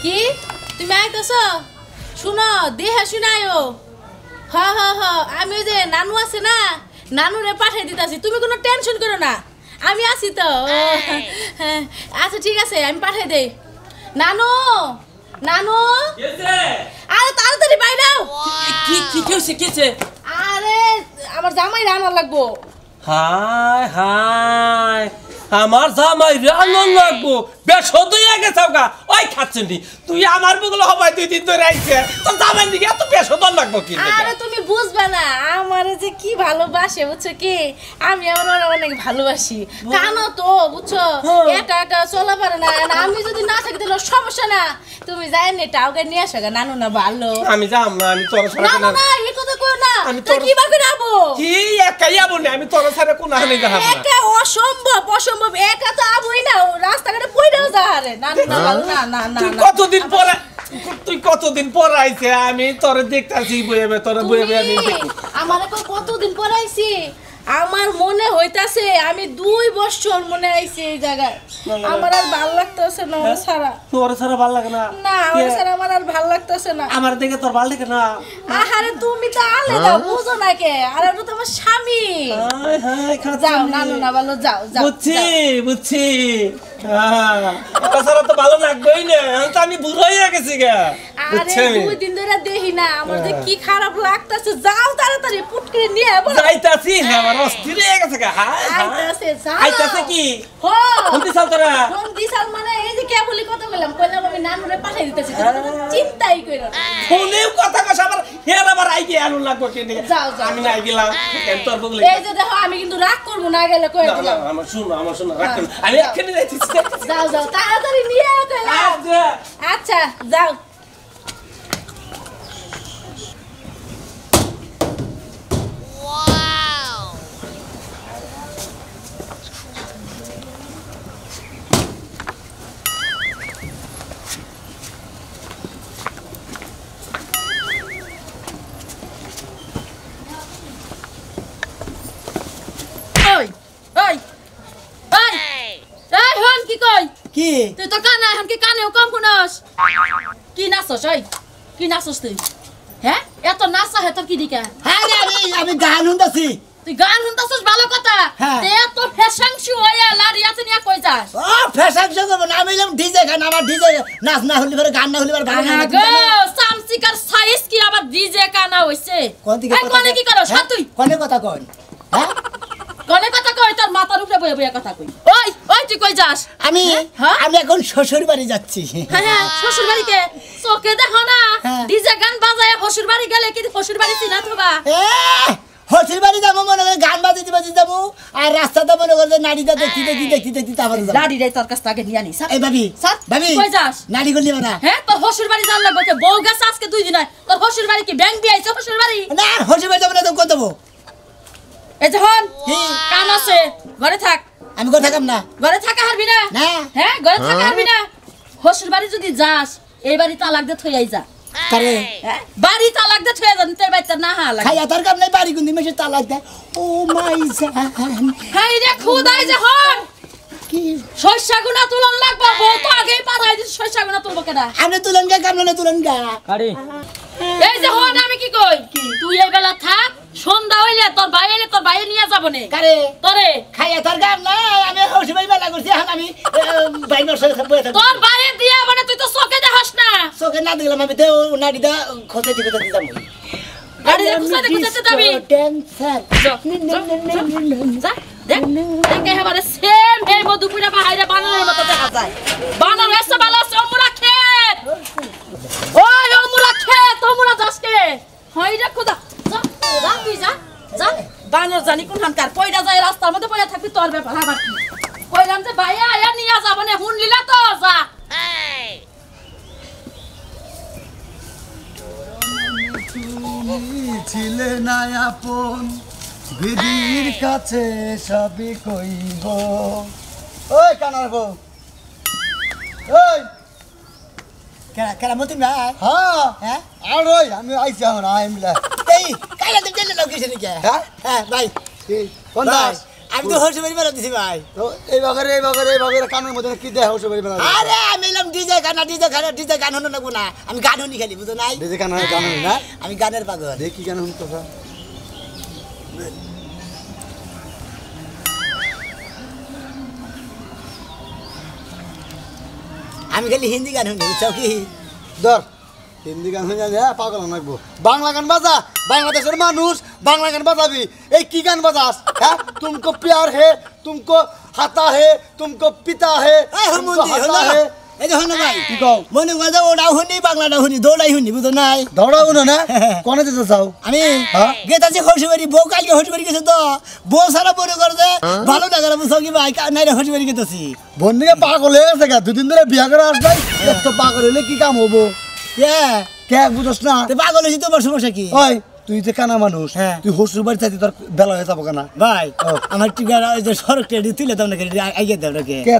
কি তুমি আইতাছো শুনো দেহা শুনায়ো আমি ওই যে নানু আছে না নানুরে পাঠাই দিতাছি তুমি কোনো টেনশন করো না আমি আছি তো আচ্ছা ঠিক আছে আমি পাঠাই দেই নানু নানু আরে তাড়াতাড়ি বাইরাও কি কি কি কেছে আরে আমার জামাই রান্না লাগবো হাই হাই আমার জামাই রান্না লাগবো বেশ হয়ে গেছে গা ওই খাচ্ছেন তুই আমার বগল হবাই 2 দিন ধরে আইছে তো জামাই দিকে এত বেশ হবার লাগবো কি আরে তুমি বুঝবা না আমারে যে কি ভালোবাসে বুঝছো কি আমি আমার অনেক ভালোবাসি কানো তো বুঝছো একা একা চলা পারে না আমি যদি না থাকি তাহলে সমস্যা না তুমি যাই নে টাওকে নিয়ে আসো গা নানু না ভালো আমি যাম না আমি তোর সাথে না না এই কথা কই না তুই কি ভাবে যাবো কি একাই যাবো না আমি তোর সাথে কোন হানে যাব না একা অসম্ভব একা তো আবই না রাস্তাঘাটে পয়রাও যা রে না না না না তুই কতদিন পর আইছে আমি তোরে দেখতাছি বইবে তোরে বইবে আমি আমারে কতদিন পর আইছি আমার মনে হইতাছে আমি 2 বছর মনে আইছি এই জায়গায় আমার আর ভালো লাগতেছে না ওরে সারা তোরে সারা ভালো লাগে না না ওরে সারা আমার আর ভালো লাগতেছে না আমার দেখে তোর ভালো লাগে না আরে তুমি তো আলাদা বুঝো না কে আর ওটা তো আমার স্বামী হাই হাই যাও নানু না ভালো যাও যাও বুঝছি তাছাড়া তো ভালো লাগবেই না তো আমি বুড়ো হয়ে গেছি গা আরে 2 দিন ধরে দেখি না আমার যে কি খারাপ লাগতাছে যাও তাড়াতাড়ি পুটকে নিয়ে বল যাইতাছি আমার অস্থির হয়ে গেছে গা আইতাছে কি কোন দিছাল তোরা কোন দিছাল মানে এই যে কেবলই কথা কইলাম আমি নানুরে পাঠাই দিতেছি চিন্তাই কইরা ফোনেও কথা কস আবার হের আবার আই গিয়ে আলু লাগবো কি যাও আমি না গেলাম তোর বগলে এই যে দেখো আমি কিন্তু রাগ করব না গেলে কই দিলাম আমার শুনো রাখ আমি এখানে যাইতেছি যাও তাড়াতাড়ি নিয়ে আও কইলাম আচ্ছা যাও কি তুই তো কানা এখন কি কানেও কম শুনস কি নাচস ওই কি নাচস তুই হ্যাঁ এত নাচা হে তোর কি দিকা আরে আমি গান শুনতাছি তুই গান শুনতাছস ভালো কথা তে তো ফ্যাশন শো হইয়া লাড়ি আছে নিয়া কই যাস ও ফ্যাশন শো করব না আমি এলাম ডিজে গান আমার ডিজে নাচ না হলি পরে গান না হলি পরে ভালো না গো সামসিকার সাইজ কি আবার ডিজে কানা হইছে কোনে কি করস তুই কোনে কথা কই হ্যাঁ কোনে কথা কই তোর মাথার উপরে বইয়া বইয়া কথা কই ওই তুই কই যাস আমি এখন শ্বশুর বাড়ি যাচ্ছি হ্যাঁ শ্বশুর বাড়িতে চোখে দেখো না ডিজে গান বাজায় শ্বশুর বাড়ি গেলে কি শ্বশুর বাড়ি চিনা থবা শ্বশুর বাড়ি যাবো মনে করে গান বাজিতে যাবো আর রাস্তাতে মনে করে নারীটা দেখতে তারপর নারীরাই তোর কাছ থেকে নিয়ে আনিস এই ভাবি কই যাস নারী গলি না হ্যাঁ তোর শ্বশুর বাড়ি জান লাগবে বউ গেছে আজকে 2 দিন তোর শ্বশুর বাড়ি কি ব্যাংক দিয়ে আইছো শ্বশুর বাড়ি না শ্বশুর বাড়ি যাবো না তো কত দেবো এই যে হন কাম আছে ঘরে থাক আমি ঘরে থাকাম না ঘরে থাকা হারবি না হ্যাঁ ঘরে থাকা হারবি না শ্বশুর বাড়ি যদি যাস এই বাড়ি তালাক দে থই আই যা করে বাড়ি তালাক দে থই আই যা নিতে বাইতে না হালা খাইয়া তার কাম নাই বাড়ি গুন্দি মেশে তালাক দে ও মাই জান হাই রে খুদাই যে হন কি শস্যগুনা তুলন লাগবে বউ তো আগেই পাঠাই দিছ শস্যগুনা তুলবো কেডা আমি তুলন গা কামনে তুলন গা আরে এই যে হন আমি কি কই তুই এই বেলা থাক সন্ধ্যা হইলে তোর ভাই নিয়ে যাব নে কারে তোরে খাইয়া তার কাম না আমি শ্বশুর বাড়ি মেলা করছি এখন আমি ভাই মার সাথে বসে থাকব তোর ভাই দিয়া মানে তুই তো চোখে দেখাস না চোখে না দেখলাম আমি তো নাড়িদা খোঁজে দিতে যাবো গাড়ি খুঁজতে যাবি টেনশন যা দেখ একেবারে সেম এই মধুপুরা বাইরে বানানোর মতো দেখা যায় বানানো এসে ভালো আছে ওমরা খেত ওই ওমরা খেত ওমরা যাসকে হই রে খুদা যা তুই যা বানর জানি কোনখানকার পয়ডা যায় রাস্তার মধ্যে পয়ডা থাকবি তোর ব্যাপার আবার কি কইলাম যে ভাইয়া আয়া নিয়া যাব না শুনলিলা তো যা ছিলে না আপন বিধির কাছে সবই কইব ওই কানার বউ ওই কেরামতি না হ্যাঁ আর ওই আমি আইছি এখন আইমলা এই কাইলা তুমি চলে লোক কিসে নাকি হ্যাঁ ভাই কোন দাস আমি তো শ্বশুর বাড়ি মেলা দিছি ভাই তো এই বাগরে কানের মধ্যে কি দেয় শ্বশুর বাড়ি মেলা আরে আমি এলাম ডিজে ডিজে গান শুনো লাগবো না আমি গান শুনি খালি বুঝো নাই ডিজে গান না আমি গানের পাগল দেখ কি গান শুনতো আমি খালি হিন্দি গান শুনি বুঝছো কি ধর হিন্দি গান শুনে হ্যাঁ পাগল লাগবো বাংলা গান বাজা বাংলাদেশের মানুষ বাংলা গান বাজাবি এই কি গান বাজাস হ্যাঁ তুমকো প্যার হে তুমকো হাতা হে তুমকো পিতা হে তুমকো হাতা হে এই যে হলো ভাই কি কও মনে করে ওটাও শুনি বাংলাটাও শুনি দৌড়াই শুনি বুঝো নাই দৌড়াও না কোনে যেতে চাও আমি হ্যাঁ? গেতাছি হসিবাড়ি বউ কালকে হসিবাড়ি গেছে তো বউ সারা মনে করে যে ভালো না করে বুঝছো কি ভাই নাই রে হসিবাড়ি গেতেছি বন্ধুকে পাগল হয়ে গেছে দুদিন ধরে বিয়া করে আসবাই এত পাগল হলে কি কাম হবো কে বুঝছ না পাগল হয়েছি তোমার সমস্যা কি ওই তুই যে কানা মানুষ হ্যাঁ। তুই হসুর বাড়ি থাকি তোর বেলা হয়ে যাবো কেনা ভাই আমার টিকা সড়ক টেডি তুলে দাও না আগে দাও নাকি কে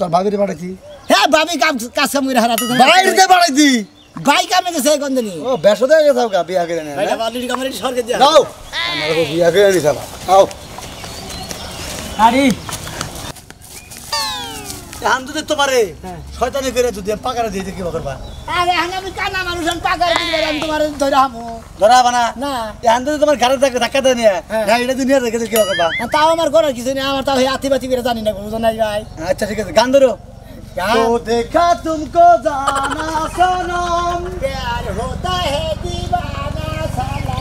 তোর ভাবিরে পাঠাইছি হ্যাঁ ভাবি কাজ কাম করে হারাতে বাইরে পাঠাইছি ভাই কামে গেছে গন্ধনি ও বেশ হয়ে গেছে গা বিয়া করে নে ভাইটা বালির কামড়ে সরকে দিয়া নাও আমার বিয়া করে নি শালা আও আরে এখন যদি তোমারে শয়তানি করে যদি পাকারে দিয়ে কি করবা আরে আমি কানা মানুষ পাকার দিবে আমি তোমার ধরে হামু ধরা বানা না এখন যদি তোমার ঘরে ধাক্কা দেয় নিয়ে এটা দুনিয়া রেখে কি করবা তাও আমার করার কিছু নেই আমার তাও আতিবাতি করে জানি না বুঝো নাই ভাই আচ্ছা ঠিক আছে গান ধরো तो देखा तुमको जाना सनम प्यार होता है दीवाना साला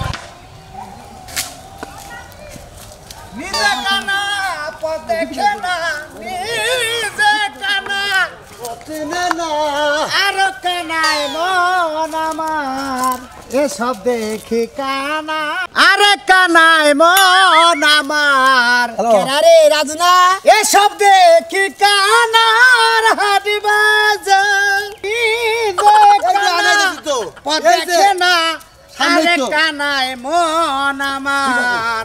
निजे काना देखे ना निजे काना पतने ना আরো কানায় মন আমার এসব দেখি কানা আরে কানায় মন আমার হ্যালো। রে রাজু না এসব দেখি কানার হাটি বাজে দেখে না সামনে আরে তো। কানায় মন আমার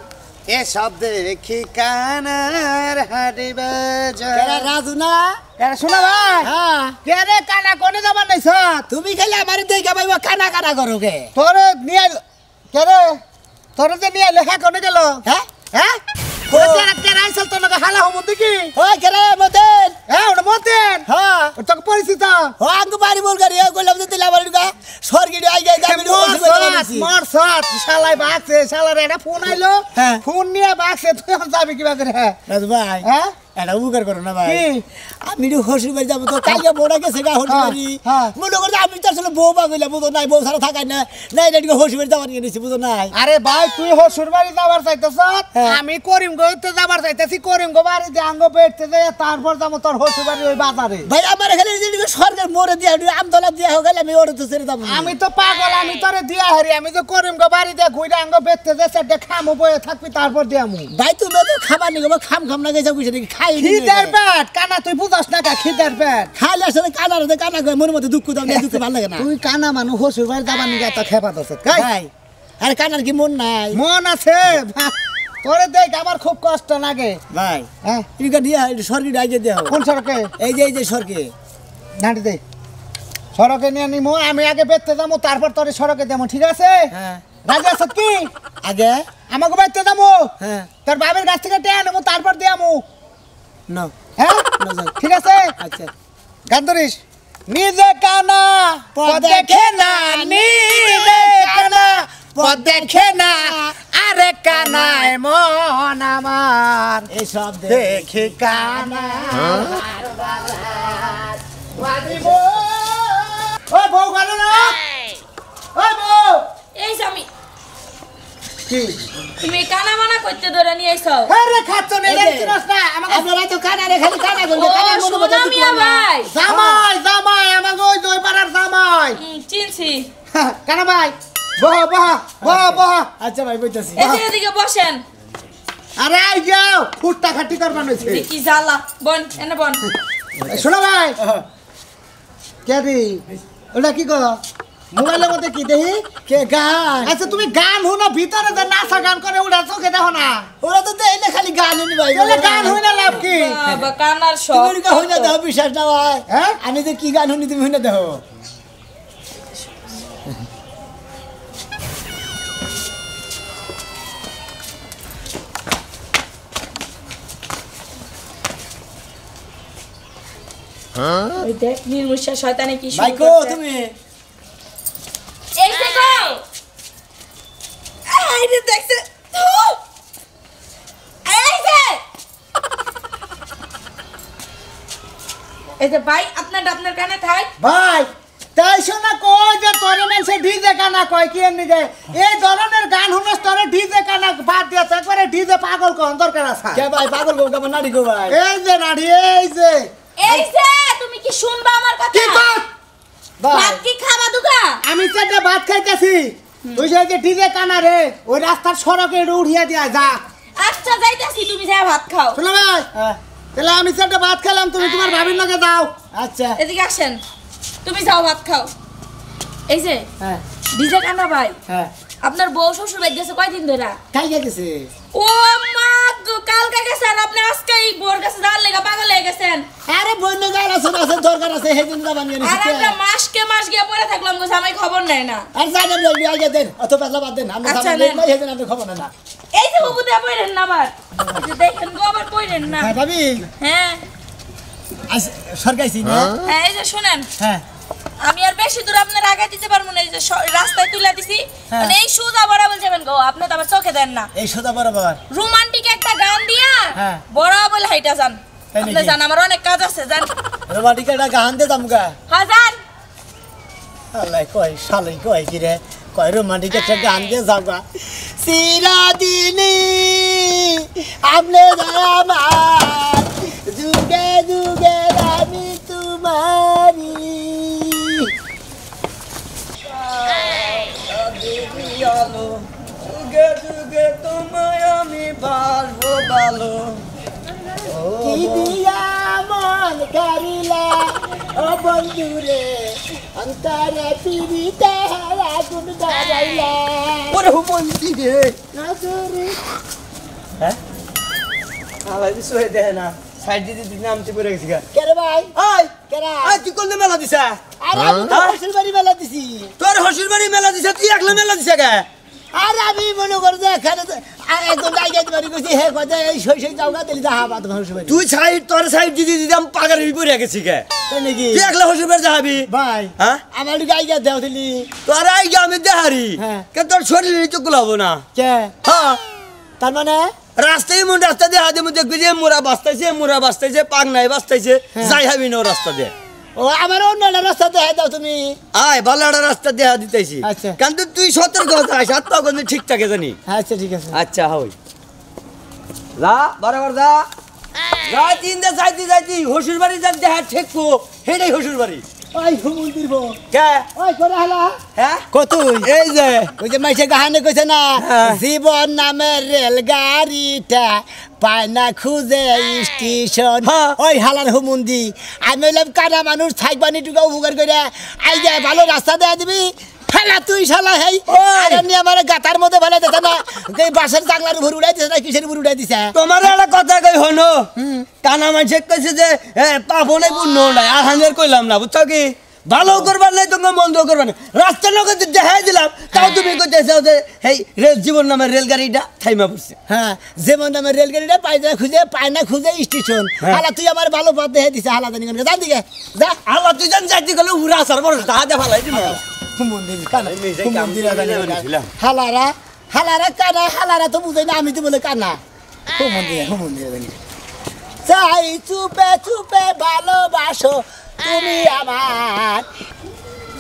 এসব দেখি কানার হাটি বাজে রাজু না এরা শোনা ভাই হ্যাঁ কেরে কানা কোনে যাবার নাই তুমি খালি আমার দেখে পাইবা কানা কানা করো কে তোর নিয়ে কেরে তোর যে নিয়ে লেখা কোনে গেল হ্যাঁ হ্যাঁ কো- কেরে আইসল তোর লগে হালা হবো দেখি ওই কে রে মতেন হ্যাঁ ওটা মতেন হ্যাঁ তোকে পরিচিত ও আঙ্গু বাড়ি বল গাড়ি কইলাম যে দিলা বাড়ি গা সরগিড়ি আই গাই দাবি মোর সাত শালাই বাকছে শালার একটা ফোন আইলো হ্যাঁ। ফোন নিয়ে বাকছে তুই এখন যাবি কিবা করে হ্যাঁ রাজু ভাই হ্যাঁ এটা উপকার করো না ভাই কি? আমি হসুর বাড়ি যাবো তো কালকে বড়া গেছে গা হসুর হ্যাঁ, বাড়ি হ্যাঁ। মনে করতে আমি তো আসলে বউ পাগলা বুঝো নাই বউ ছাড়া থাকাই না নাই এটা হসুর বাড়ি যাবার নিয়ে নিছি বুঝো নাই আরে ভাই তুই হসুর বাড়ি যাবার চাইতেছ হ্যাঁ। আমি করিমগঞ্জতে যাবার চাইতেছি করিমগঞ্জ বাড়িতে আঙ্গ বেড়তে যাই তারপর যাবো তোর হসুর বাড়ি ওই বাজারে ভাই আমার এখানে যেদিকে সরকার মোড়ে দিয়া আমতলা দিয়া হোক আমি ওরে তো ছেড়ে যাবো আমি তো পাগল আমি তোরে দিয়া হারি আমি তো করিমগঞ্জ বাড়িতে ঘুরে আঙ্গ বেড়তে যাই সেটা খামো বয়ে থাকবি তারপর দিয়ামু ভাই তুমি তো খাবার নিয়ে খাম খাম না গেছে বুঝে নাকি খাই খিদের পেট কানা তুই বুঝাস না কা খিদের পেট খাইলে আসলে কানা রে কানা করে মনের মধ্যে দুঃখ দাও না দুঃখ ভালো লাগে না তুই কানা মানুষ হসুর বাড়ি যাবার নিয়ে এত খেপাত আছে ভাই আরে কানার কি মন নাই মন আছে তোরে দেখ আমার খুব কষ্ট লাগে ভাই হ্যাঁ এদিকে দিয়া সরকারি আগে দেওয়া কোন সড়কে এই যে সরকে নাটি দে সড়কে নিয়ে নিমো আমি আগে বেরতে যাবো তারপর তোরে সড়কে দেবো ঠিক আছে হ্যাঁ রাজি আছ কি আগে আমাকে বেরতে যাবো হ্যাঁ তোর বাবার কাছ থেকে টেনে নেবো তারপর দিয়ামু না হ্যাঁ না যাই। ঠিক আছে আচ্ছা গান ধরিস নিজে কানা পথ দেখে না নিজে কানা পথ দেখে না আরে কানায় মন আমার এই সব দেখি কানা ওই বউ গেল না ওই বউ এই স্বামী কি তুমি কানা মানা করতে ধরে নিয়ে আইছো আরে খাচ্ছ না এই যে। দেখছিস না আমাকে আপনারা তো কানা রে খালি কানা ও করবে কানার মতো সোনা মিয়া ভাই জামাই জামাই আমাকে ওই দই পাড়ার জামাই চিনছি কেন ভাই বহ বহ বহ বহ আচ্ছা ভাই বলতেছি এই যে এদিকে বসেন আরে আই যাও ফুটটা খাটি করবার হয়েছে কি জ্বালা বন এনে বন শোনো ভাই কে রে ওটা কি কর মোবাইলের মধ্যে কি দেখি কে গান আচ্ছা তুমি গান শুনো ভিতরে যে নাচা গান করে ওটা চোখে দেখো না ওরা তো দেইলে খালি গান নি ভাই তাহলে গান হই না লাভ কি বাবা কানার শখ তুমি কা হইনা দাও বিশ্বাস না ভাই হ্যাঁ? আমি যে কি গান শুনি তুমি হইনা দাও ওই দেখ নির্মুষা শয়তানে কি শুরু ভাইকো করছে। তুমি এই দেখো এই যে দেখছে এই যে ভাই আপনার কানে থাই ভাই তাই শোনা কয় যে তোর মানুষে ডিজে গানা কয় কি এমনি যে এই ধরনের গান শুনস তোর ডিজে গানা বাদ দিয়েছে একবারে ডিজে পাগল কোন দরকার আছে কে ভাই পাগল গো কেমন নাড়ি গো ভাই এই যে নাড়ি এই যে তুমি কি শুনবা আমার কথা কি কর ভাই ভাত কি খাবা দুগা আমি সেটা ভাত খাইতেছি তুই যে ডিজে কানা রে ওই রাস্তার সড়কে একটু উঠিয়ে দিয়া যা আচ্ছা যাইতাছি তুমি যা ভাত খাও শোনো ভাই হ্যাঁ, তাহলে আমি সেটা ভাত খেলাম তুমি তোমার ভাবির লগে যাও আচ্ছা এদিকে আসেন তুমি যাও ভাত খাও এই যে হ্যাঁ ডিজে কানা ভাই হ্যাঁ আপনার বউ শ্বশুর বাড়ি গেছে কয়দিন ধরে খাই গেছে ও মা গো, কালকে গেছেন আপনি আজকে এই বোর কাছে যাওয়ার লেগে পাগল হয়ে গেছেন আরে বন্য গাল আছে আছে দরকার আছে হেদিন যাবান গেছে আর আমরা মাস গিয়ে পড়ে থাকলাম গো জামাই খবর নেয় না আর জানেন লই আগে দেন অত পাতলা বাদ দেন আমরা আচ্ছা, সামনে নেন। লই হেদিন আপনি খবর না এই যে বাবু দে পড়েন না আবার এই যে দেখেন গো আবার পড়েন না হ্যাঁ ভাবি হ্যাঁ সরকাইছি না হ্যাঁ এই যে শুনেন হ্যাঁ আমি আর বেশি দূর আপনার আগে দিতে পারবো না এই যে রাস্তায় তুলে দিছি হ্যাঁ। মানে এই সুজা বরাবর যাবেন গো আপনি তো আবার চোখে দেন না এই সোদা বরাবর রোমান্টিক একটা গান দিয়া হ্যাঁ। বরাবর হাইটা যান তাই আপনি নাকি? যান আমার অনেক কাজ আছে যান রোমান্টিক একটা গান দে দামগা হ্যাঁ যান আল্লাহ কয় শালাই কয় কি রে কয় রোমান্টিক একটা গান দে যাওগা চিরদিনই আপনি আমার যুগে যুগে আমি তোমারি যুগে যুগে তোমায় আমি বাসবো ভালো কি দিয়া মন কারিলা ও বন্ধুরে অন্তরে পিড়িতে আগুন ধরাইলা ওরে হুমন্তি রে নাসুরি হ্যাঁ আলাই দিছো হে দেখ না সাইড দিতে দিতে নামতে পড়ে গেছি গা কেরে ভাই আয় কেরা আয় তুই কোন মেলা দিছা আরে আমি তো হসুর বাড়ি মেলা দিছি তোর হসুর বাড়ি মেলা দিছা তুই একলা মেলা দিছা কে আর আমি মনে করি যে এখানে একদম জায়গায় বাড়ি করছি হে কথা এই সই যাওগা দিলি যা হাবা তোমার হসুর বাড়ি তুই সাইড তোর সাইড দিতে দিতে আমি পাগারে পড়ে গেছি কে তাই নাকি তুই একলা হসুর বাড়ি যাবি ভাই হ্যাঁ আমার গাইগা দেও দিলি তোর আই আমি দেহারি হ্যাঁ। কে তোর শরীরে তো গুলাবো না কে হ্যাঁ তার মানে রাস্তায় এমন রাস্তা দিয়ে হাতে মধ্যে দেখবি যে মোরা বাস্তাইছে পাক নাই বাস্তাইছে যাই হাবি না ও রাস্তা দিয়ে ও আমার অন্য রাস্তা দেখা দাও তুমি আয় ভালো একটা রাস্তা দেহা দিতেছি আচ্ছা। কিন্তু তুই সতর্ক থাকিস আর তখন ঠিক থাকে জানি আচ্ছা ঠিক আছে আচ্ছা হই যা বরাবর যা যাইতি হসুর বাড়ি যার দেহা ঠেকবো হেটাই হসুর বাড়ি ওই হুমন্দির বউ কে ওই করে হলা হ্যাঁ কতই এই যে ওই যে মাইসে গাহানে কইছে না হ্যাঁ। জীবন নামের রেলগাড়িটা পায় না খুঁজে স্টেশন হ্যাঁ। ওই হালার হুমুন্দি আমি হইলাম কানা মানুষ থাকবানি টুকা উপকার করে আই যায় ভালো রাস্তা দেয়া দিবি হেলা তুই শালা হেই ওই। আর এমনি আমার গাতার মধ্যে ফেলে দিতে না এই বাসের জাংলার উপর উড়াই দিছে না কিসের উপর উড়াই দিছে তোমার একটা কথা কই হনো কানা মানুষে কইছে যে পাপো নাই পুণ্য নাই আর হাঙ্গের কইলাম না বুঝছো কি ভালো করবার নাই তোমরা মন্দ করবার নাই রাস্তার লোকে দেখাই দিলাম তাও তুমি কইতেছো যে এই রেল জীবন নামের রেলগাড়িটা থাইমা পড়ছে হ্যাঁ যেমন আমার রেলগাড়িটা পায় না খুঁজে স্টেশন হ্যাঁ। হালা তুই আমার ভালো পথ দেখে দিছে হালা জানি জান দিকে যা আল্লাহ তুই জান যাইতে গেলে উড়া আসার পর দাদা ভালাই দিমু মন্দির কানা এই নিজেই কাম মন্দির করে বানিয়েছিলাম। হালারা কানা হালারা তো বুঝাই না আমি তো বলে কানা মন্দির চাই চুপে চুপে ভালোবাসো তুমি আমার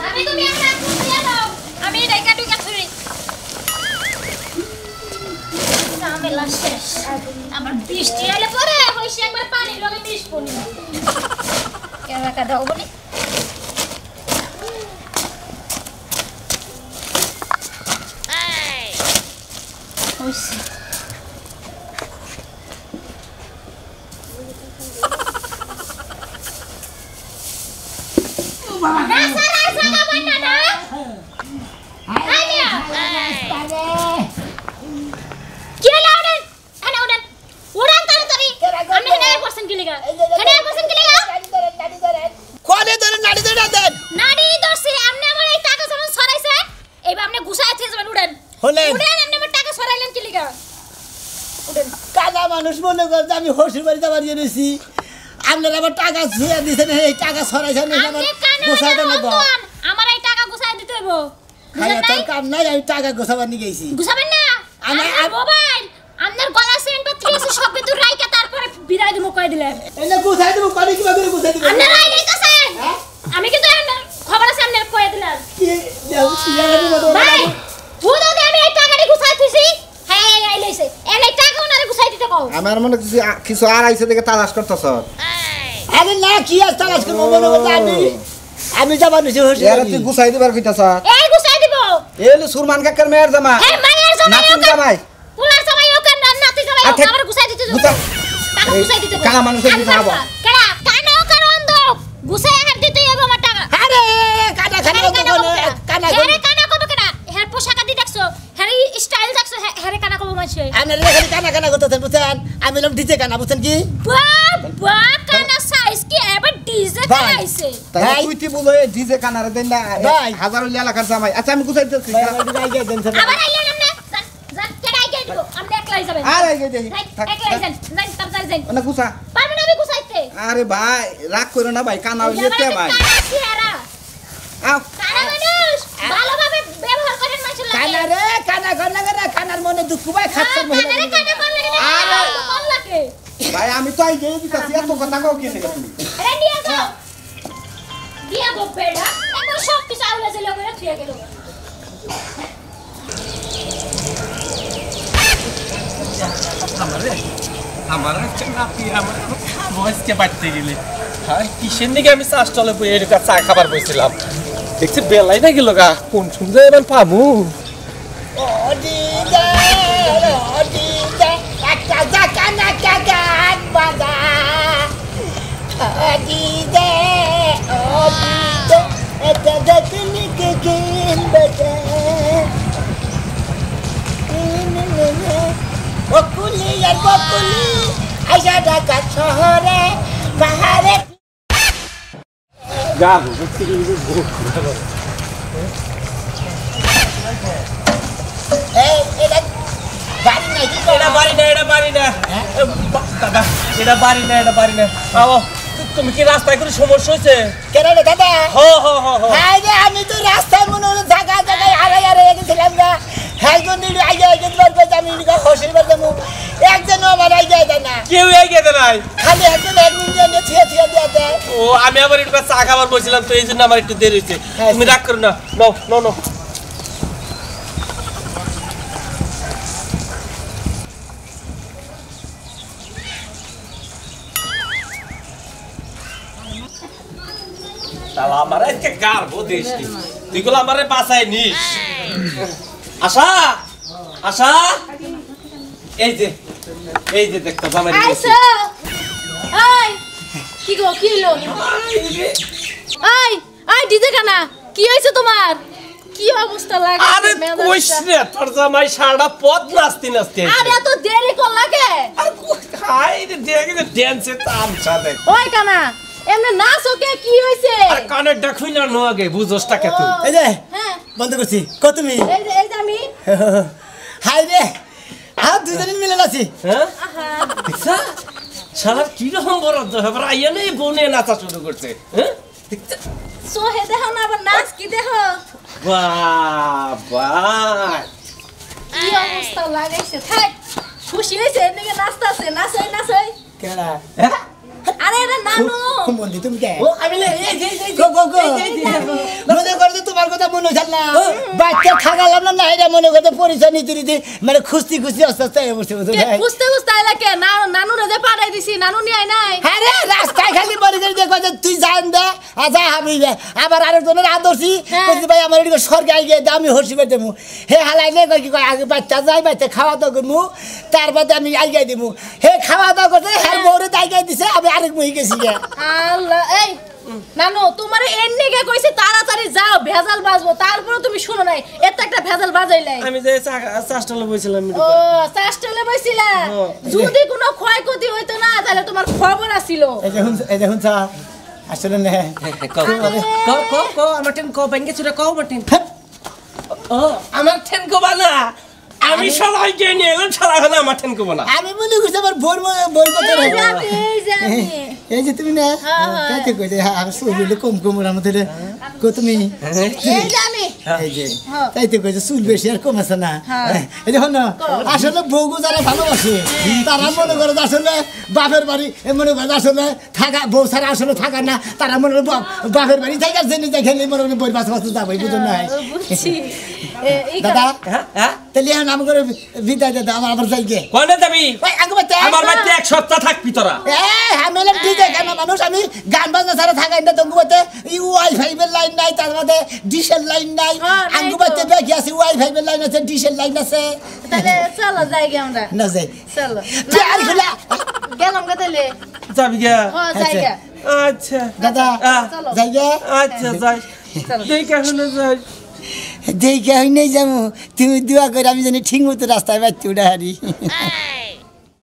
আমি তুমি একটা খুঁজে দাও আমি রেখা টুকা ছুরি ঝামেলা শেষ আমার বৃষ্টি এলে পরে হইছে একবার পানি লগে মিশ পনি কেরাকা দাও বলি হইছে না স্যার আর জায়গা বান্না না আইয়া কি হলো উড়েন আরে উড়ান তাড়াতাড়ি আমি হেডে পারছেন কি লাগা হেডে পারছেন কি লাগা কোনে ধরে নাড়ি ধরে দেন নাড়ি দর্শি আপনি আমার এই টাকা যখন সরাইছে এইবার আপনি গুছায় আছে যাবেন উড়েন হলেন। উড়েন আপনি আমার টাকা সরাইলেন কি লাগা উড়েন কানা মানুষ মনে করছে আমি হসুর বাড়িতে বাড়িয়ে নিয়েছি আপনারা আবার টাকা ছুঁয়ে দিছেন এই টাকা ছড়াইছেন আবার গোছাই দেন না আমার এই টাকা গুছাই দিতে হইব খায়া তোর কাম নাই আমি টাকা গোছাবার নিয়ে গেছি গুছাবেন না আমার মোবাইল আপনার গলা সেন্ট থ্রিসে সব ভিতর রাইকা তারপরে বিরাই দিমু কই দিলেন এনে গোছাই দেব কোনি কিভাবে গোছাই দেব আপনার রাই দিতেছেন আমি কিন্তু খবর আছে আপনার কই দিলাম কি দেও ভাই বুঝো যে আমি এই টাকাটি গুছাই দিছি হ্যাঁ এই লইছে এনে টাকা ওনারে গুছাই দিতে কও আমার মনে কিছু আর আইছে দেখে তালাশ করতেছ আরে না কি আর তালাশ করব মনে করতে আমি যাবার নিছি হইছে এরা তুই গুছাই দিবার কইতাছ এই গুছাই দিব এলো সুরমান কাকার মেয়ের জামা এই মায়ের জামাই নাতির জামাই পুলার জামাই ওকে নাতি জামাই ওকে আবার গুছাই দিতে গুছা টাকা গুছাই দিতে কানা মানুষের দিতে হবে কেডা কানা ওকে অন্ধ গুছাই হাত দিতে হবে আমার টাকা আরে কাটা খানা তো কানা হেরে কানা কব কেডা হের পোশাক দি দেখছো হেরি স্টাইল দেখছো হেরে কানা কব মানছে আপনারা খালি কানা কানা করতেছেন বুঝছেন আমি বললাম ডিজে কানা বুঝছেন কি বাবা কানা সাইজ কি এবার ডিজে খাইছে তাই ভাই। তুই কি বলো এই ডিজে কানারে দেন না ভাই। হাজার হইলে এলাকার জামাই আচ্ছা আমি গুছাই দিতেছি আবার আইলেন আমনে জান কেডা আইগে দিব আমরা একলাই যাবেন আর আইগে দেই একলাই যান যান তাড়াতাড়ি যান না গুছা পারবেন আমি গুছাইতে আরে ভাই রাগ করো না ভাই কানা হইলে তে ভাই কানা কি হারা আও কানা মানুষ ভালোভাবে ব্যবহার করেন মানুষের লাগে কানা রে কানা কানা কানা কানার মনে দুঃখ ভাই খাচ্ছে কানারে কানা করলে না কোন লাগে ভাই আমি তো আইগে দিতাছি এত কথা কও কি লাগে তুমি আরে নিয়ে যাও দিয়া গো বেড়া একবার সব কিছু আউলে জেলে করে থিয়ে গেল আমার একটা নাতি আমার বয়সকে বাড়তে গেলে হ্যাঁ কিসের দিকে আমি চা স্টলে বই এরকম চা খাবার বসছিলাম দেখছি বেলাই না গেল গা কোন সুন্দর এবার পাবো বকুলি আর বকুলি আইসা ঢাকা শহরে পাহাড়ে গা বুঝতে গেলে এই এটা বাড়ি নাই কি এটা বাড়ি না এটা বাড়ি না দাদা এটা বাড়ি না এটা বাড়ি না আও তুমি কি রাস্তায় কোনো সমস্যা হয়েছে কেন রে দাদা হো হো হো হো হাই রে আমি তো রাস্তায় মনে হলো জায়গা জায়গায় হারাই গেছিলাম না হাই তো নিল আইয়া বলবে আমি নিকা হোসেল বাজামু একজনও আমার আইয়া দেয় না কেউ এগিয়ে দেয় নাই খালি একজন একদিন দিয়ে থিয়া থিয়া দিয়ে দেয় ও আমি আবার একটু চা খাবার বসছিলাম তো এই জন্য আমার একটু দেরি হয়েছে তুমি রাগ করো না নো নো নো তাহলে আমার আজকে গার্ব দিস তুই গুলো আমার বাসায় নিস আশা আশা এই যে দেখতো জামাই আইছো এই কি গো কি হলো এই ডিজে কানা কি হইছে তোমার কি অবস্থা লাগে আরে কইস রে তোর জামাই সারা পথ নাচতে নাচতে আরে এত দেরি কোন লাগে আর হাই রে দেখে ড্যান্সে তামসা দেখ ওই কানা এমনে নাচ ওকে কি হইছে আর কানে ডাকুই না নো আগে বুঝোস টাকা তুই এই যে হ্যাঁ বন্ধ করছি কত তুমি এই যে আমি হাই রে আর দুজনে মিলে আছি হ্যাঁ আহা দেখছা শালা কি রকম বড় হবে আইয়া নেই বনে নাচা শুরু করছে হ্যাঁ দেখছা সোহে দেখো না আবার নাচ কি দেখো বাবা কি অবস্থা লাগাইছে থাক খুশি হইছে এদিকে নাচতাছে নাচই কেডা হ্যাঁ আরে এটা নানু বন্ধু তুমি কে ও আমি লে এই যে গো গো গো মনে করতে তোমার কথা মনে হচ্ছে না বাচ্চা থাকালাম না এটা মনে করতে পরিচয় নিতে নিতে মানে খুশি খুশি আস্তে আস্তে বসে বসে কে খুঁজতে খুঁজতে আইলাকে নানু রে পাঠাই দিছি নানু নিয়ে আই নাই আরে রাস্তায় খালি বলি করে দেখো যে তুই জান দে আজা হাবি আবার আরেকজনের আদর্শি কইছি ভাই আমার এদিকে স্বর্গে আই গিয়ে আমি হসি বের দেবো হে হালাইলে কই কি কয় আগে বাচ্চা যাই বাচ্চা খাওয়া দাওয়া করবো তারপরে আমি আই গাই দেবো হে খাওয়া দাওয়া করতে হ্যাঁ বউরে আই গাই দিছে আমি আরেক মহি গেছি গে আল্লাহ এই নানু তোমারে এন্নিকে কইছি তাড়াতাড়ি যাও ভেজাল বাজবো তারপরে তুমি শুনো নাই এত একটা ভেজাল বাজাইলাই আমি যে চাষটালে বইছিলাম ও চাষটালে বইছিলা যদি কোনো ক্ষয়ক্ষতি হইতো না তাহলে তোমার খবর আছিল এই দেখুন চা আসলে না আমার টেন কো ব্যাংকে চুরে কও বটেন ও আমার টেন কো বানা আমি সবাই কে নিয়ে এলাম সারা হলে আমার ঠেন করবো না আমি মনে করছি আমার বই কথা এই যে আমি, এই যে আমি। এই যে তুমি না কাইতে কইতে আমি চুল কম কম ওর মধ্যে কো তুমি এই যে আমি। এই যে তাইতে কইছে চুল বেশি আর কম আছে না এই দেখো না আসলে বউগো যারা ভালোবাসে তারা মনে করে যে আসলে বাপের বাড়ি মনে করে যে আসলে থাকা বউ ছাড়া আসলে থাকা না তারা মনে করে বাপের বাড়ি থাকা জেনে দেখেন মনে করে বই বাস বাস যাবে বুঝুন না বুঝছি। এই দাদা হ্যাঁ তাহলে নাম করে বিদায় দাদা আমার আবার যাই গে কোনে যাবি ওই আগে বাচ্চা আমার বাড়িতে এক সপ্তাহ থাকবি তোরা আমি ডিজে কেন মানুষ আমি গান বাজনা ছাড়া থাকাই না তঙ্গুবাতে ওয়াইফাই এর লাইন নাই তার মধ্যে ডিশের লাইন নাই আঙ্গুবাতে দেখি আছে ওয়াইফাই এর লাইন আছে ডিশের লাইন আছে তাহলে চলো যাই গে আমরা। না যাই চলো। প্যার খুলা গেলাম গে তাহলে। যাবি গে যাই গে। আচ্ছা দাদা চলো। যাই গে আচ্ছা যাই চলো। দেখে শুনে যাই দেখে হই নাই যাবো তুমি দোয়া করে আমি জানি ঠিক মতো রাস্তায় বাচ্চা উঠা হারি